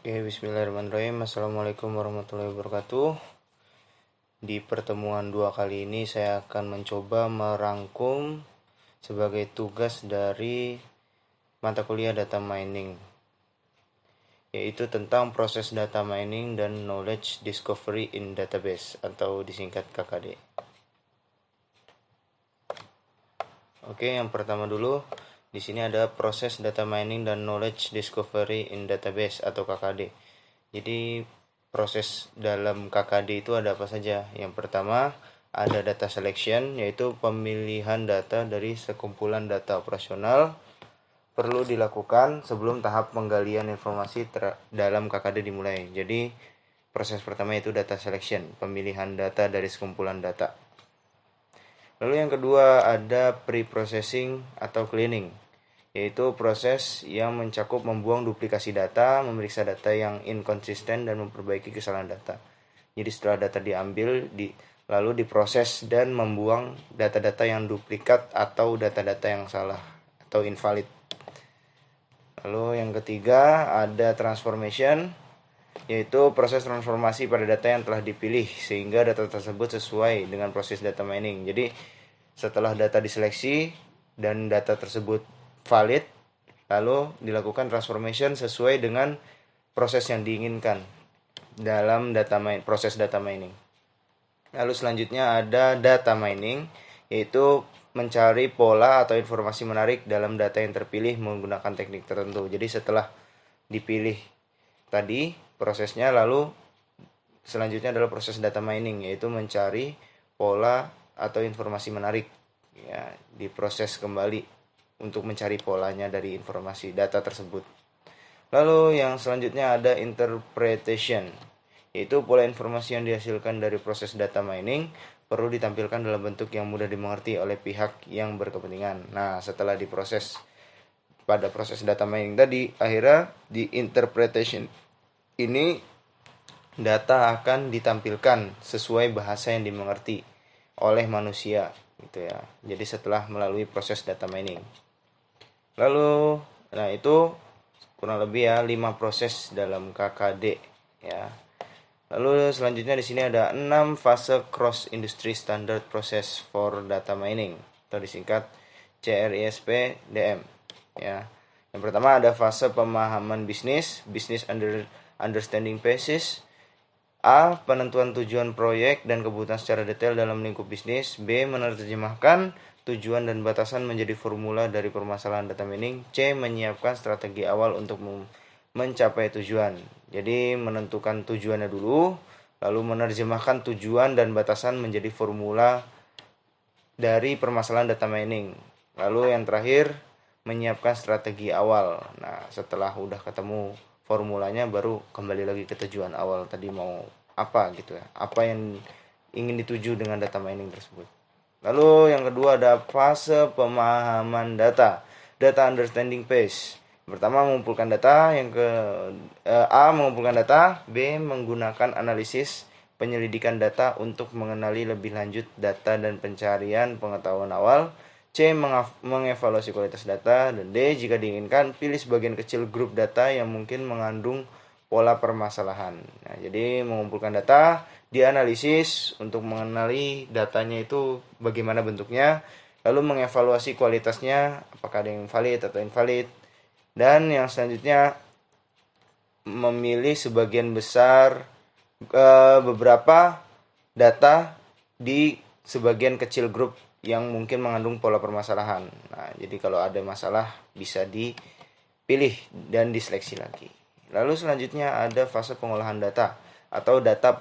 Oke, bismillahirrahmanirrahim. Assalamualaikum warahmatullahi wabarakatuh. Di pertemuan 2 kali ini saya akan mencoba merangkum sebagai tugas dari mata kuliah data mining, yaitu tentang proses data mining dan knowledge discovery in database atau disingkat KKD. Oke, yang pertama dulu, di sini ada proses data mining dan knowledge discovery in database atau KKD. Jadi proses dalam KKD itu ada apa saja? Yang pertama ada data selection, yaitu pemilihan data dari sekumpulan data operasional perlu dilakukan sebelum tahap penggalian informasi dalam KKD dimulai. Jadi proses pertama itu data selection, pemilihan data dari sekumpulan data. Lalu yang kedua ada pre-processing atau cleaning, yaitu proses yang mencakup membuang duplikasi data, memeriksa data yang inkonsisten, dan memperbaiki kesalahan data. Jadi setelah data diambil, lalu diproses dan membuang data-data yang duplikat atau data-data yang salah atau invalid. Lalu yang ketiga ada transformation, yaitu proses transformasi pada data yang telah dipilih sehingga data tersebut sesuai dengan proses data mining. Jadi setelah data diseleksi dan data tersebut valid, lalu dilakukan transformation sesuai dengan proses yang diinginkan dalam proses data mining. Lalu selanjutnya ada data mining, yaitu mencari pola atau informasi menarik dalam data yang terpilih menggunakan teknik tertentu. Jadi setelah dipilih tadi prosesnya, lalu selanjutnya adalah proses data mining, yaitu mencari pola atau informasi menarik, ya, diproses kembali untuk mencari polanya dari informasi data tersebut. Lalu yang selanjutnya ada interpretation, yaitu pola informasi yang dihasilkan dari proses data mining perlu ditampilkan dalam bentuk yang mudah dimengerti oleh pihak yang berkepentingan. Nah, setelah diproses pada proses data mining tadi, akhirnya di interpretation ini data akan ditampilkan sesuai bahasa yang dimengerti oleh manusia, gitu ya. Jadi setelah melalui proses data mining. Lalu, nah itu kurang lebih ya 5 proses dalam KKD, ya. Lalu selanjutnya di sini ada 6 fase cross industry standard process for data mining atau disingkat CRISP DM, ya. Yang pertama ada fase pemahaman bisnis, business understanding phases. A. Penentuan tujuan proyek dan kebutuhan secara detail dalam lingkup bisnis. B. Menerjemahkan tujuan dan batasan menjadi formula dari permasalahan data mining. C. Menyiapkan strategi awal untuk mencapai tujuan. Jadi menentukan tujuannya dulu, lalu menerjemahkan tujuan dan batasan menjadi formula dari permasalahan data mining. Lalu yang terakhir menyiapkan strategi awal. Nah, setelah udah ketemu formulanya baru kembali lagi ke tujuan awal tadi mau apa gitu ya. Apa yang ingin dituju dengan data mining tersebut. Lalu yang kedua ada fase pemahaman data, data understanding phase. Pertama mengumpulkan data, yang ke A mengumpulkan data, B menggunakan analisis penyelidikan data untuk mengenali lebih lanjut data dan pencarian pengetahuan awal. C. Mengevaluasi kualitas data. Dan D. Jika diinginkan, pilih sebagian kecil grup data yang mungkin mengandung pola permasalahan. Nah, jadi mengumpulkan data, dianalisis untuk mengenali datanya itu bagaimana bentuknya, lalu mengevaluasi kualitasnya, apakah ada yang valid atau invalid. Dan yang selanjutnya memilih sebagian besar beberapa data di sebagian kecil grup yang mungkin mengandung pola permasalahan. Nah, jadi kalau ada masalah bisa dipilih dan diseleksi lagi. Lalu selanjutnya ada fase pengolahan data atau data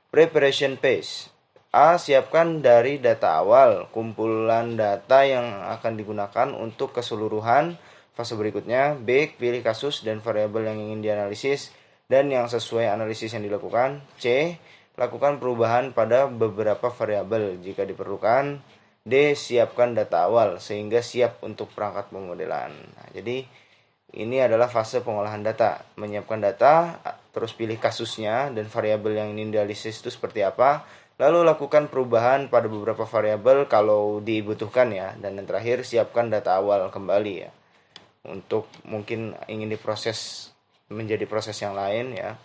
preparation phase. A. Siapkan dari data awal kumpulan data yang akan digunakan untuk keseluruhan fase berikutnya. B. Pilih kasus dan variabel yang ingin dianalisis dan yang sesuai analisis yang dilakukan. C. Lakukan perubahan pada beberapa variabel jika diperlukan. D. Siapkan data awal sehingga siap untuk perangkat pemodelan. Nah, jadi ini adalah fase pengolahan data. Menyiapkan data, terus pilih kasusnya dan variabel yang ingin dianalisis itu seperti apa. Lalu lakukan perubahan pada beberapa variabel kalau dibutuhkan ya. Dan yang terakhir siapkan data awal kembali ya. Untuk mungkin ingin diproses menjadi proses yang lain ya.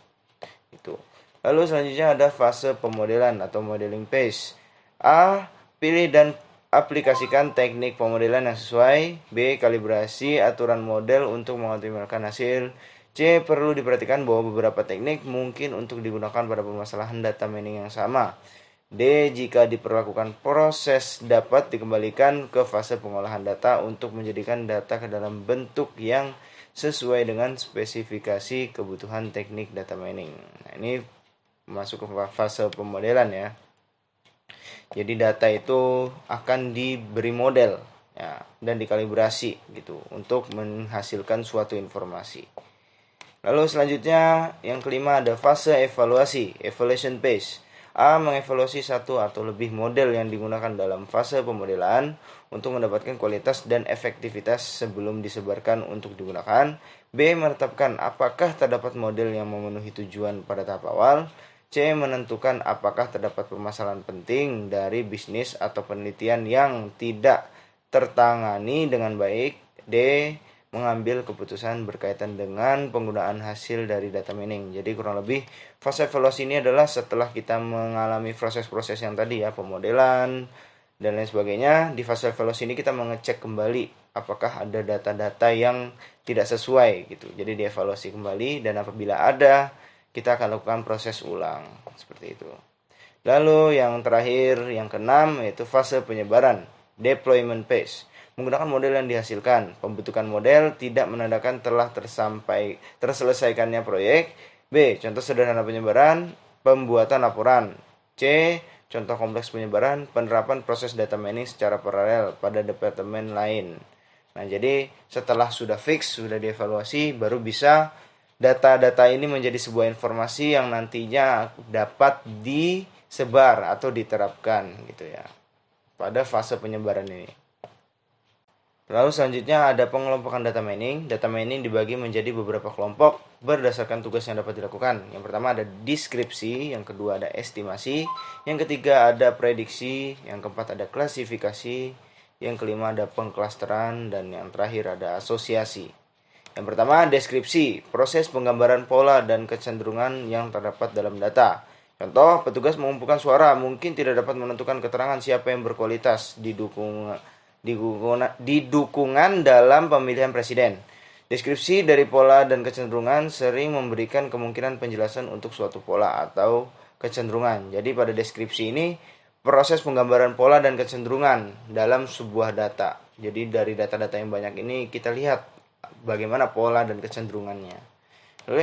Itu. Lalu selanjutnya ada fase pemodelan atau modeling phase. A. Pilih dan aplikasikan teknik pemodelan yang sesuai. B. Kalibrasi aturan model untuk mengoptimalkan hasil. C. Perlu diperhatikan bahwa beberapa teknik mungkin untuk digunakan pada permasalahan data mining yang sama. D. Jika diperlakukan proses dapat dikembalikan ke fase pengolahan data untuk menjadikan data ke dalam bentuk yang sesuai dengan spesifikasi kebutuhan teknik data mining. Nah, ini masuk ke fase pemodelan ya. Jadi data itu akan diberi model ya dan dikalibrasi gitu untuk menghasilkan suatu informasi. Lalu selanjutnya yang kelima ada fase evaluasi, evaluation phase. A. Mengevaluasi satu atau lebih model yang digunakan dalam fase pemodelan untuk mendapatkan kualitas dan efektivitas sebelum disebarkan untuk digunakan. B. Menetapkan apakah terdapat model yang memenuhi tujuan pada tahap awal. C. Menentukan apakah terdapat permasalahan penting dari bisnis atau penelitian yang tidak tertangani dengan baik. D. Mengambil keputusan berkaitan dengan penggunaan hasil dari data mining. Jadi kurang lebih fase evaluasi ini adalah setelah kita mengalami proses-proses yang tadi ya, pemodelan dan lain sebagainya. Di fase evaluasi ini kita mengecek kembali apakah ada data-data yang tidak sesuai gitu. Jadi dievaluasi kembali dan apabila ada, kita akan lakukan proses ulang seperti itu. Lalu yang terakhir, yang keenam, yaitu fase penyebaran, deployment phase. Menggunakan model yang dihasilkan. Pembentukan model tidak menandakan telah terselesaikannya proyek. B. Contoh sederhana penyebaran, pembuatan laporan. C. Contoh kompleks penyebaran, penerapan proses data mining secara paralel pada departemen lain. Nah, jadi setelah sudah fix, sudah dievaluasi, baru bisa data-data ini menjadi sebuah informasi yang nantinya dapat disebar atau diterapkan gitu ya pada fase penyebaran ini. Lalu selanjutnya ada pengelompokan data mining. Data mining dibagi menjadi beberapa kelompok berdasarkan tugas yang dapat dilakukan. Yang pertama ada deskripsi, yang kedua ada estimasi, yang ketiga ada prediksi, yang keempat ada klasifikasi, yang kelima ada pengklasteran, dan yang terakhir ada asosiasi. Yang pertama, deskripsi, proses penggambaran pola dan kecenderungan yang terdapat dalam data. Contoh, petugas mengumpulkan suara mungkin tidak dapat menentukan keterangan siapa yang berkualitas di dukungan dalam pemilihan presiden. Deskripsi dari pola dan kecenderungan sering memberikan kemungkinan penjelasan untuk suatu pola atau kecenderungan. Jadi pada deskripsi ini, proses penggambaran pola dan kecenderungan dalam sebuah data. Jadi dari data-data yang banyak ini kita lihat bagaimana pola dan kecenderungannya. Lalu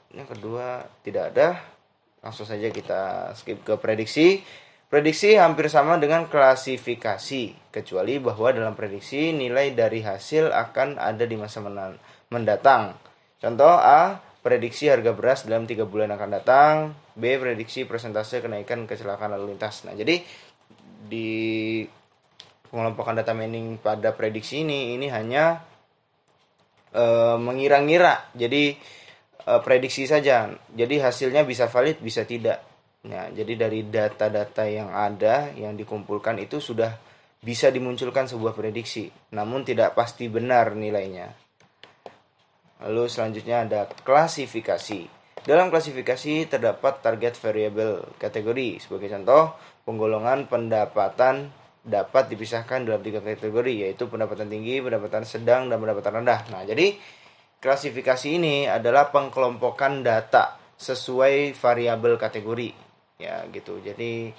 yang kedua tidak ada. Langsung saja kita skip ke prediksi. Prediksi hampir sama dengan klasifikasi, kecuali bahwa dalam prediksi nilai dari hasil akan ada di masa mendatang. Contoh A, prediksi harga beras dalam 3 bulan akan datang. B, prediksi persentase kenaikan kecelakaan lalu lintas. Nah, jadi di pengelompokan data mining pada prediksi ini hanya mengira-ngira, jadi prediksi saja. Jadi hasilnya bisa valid, bisa tidak. Nah, jadi dari data-data yang ada yang dikumpulkan itu sudah bisa dimunculkan sebuah prediksi, namun tidak pasti benar nilainya. Lalu selanjutnya ada klasifikasi. Dalam klasifikasi terdapat target variable kategori. Sebagai contoh, penggolongan pendapatan dapat dipisahkan dalam 3 kategori, yaitu pendapatan tinggi, pendapatan sedang, dan pendapatan rendah. Nah, jadi klasifikasi ini adalah pengkelompokan data sesuai variabel kategori, ya gitu. Jadi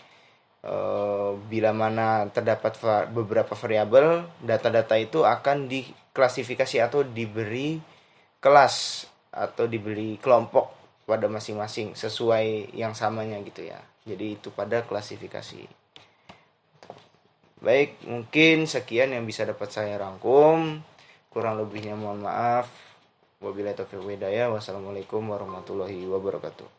bila mana terdapat beberapa variabel, data-data itu akan diklasifikasi atau diberi kelas atau diberi kelompok pada masing-masing sesuai yang samanya gitu ya. Jadi itu pada klasifikasi. Baik, mungkin sekian yang bisa dapat saya rangkum. Kurang lebihnya mohon maaf. Wabillahi taufiq wal hidayah. Wassalamualaikum warahmatullahi wabarakatuh.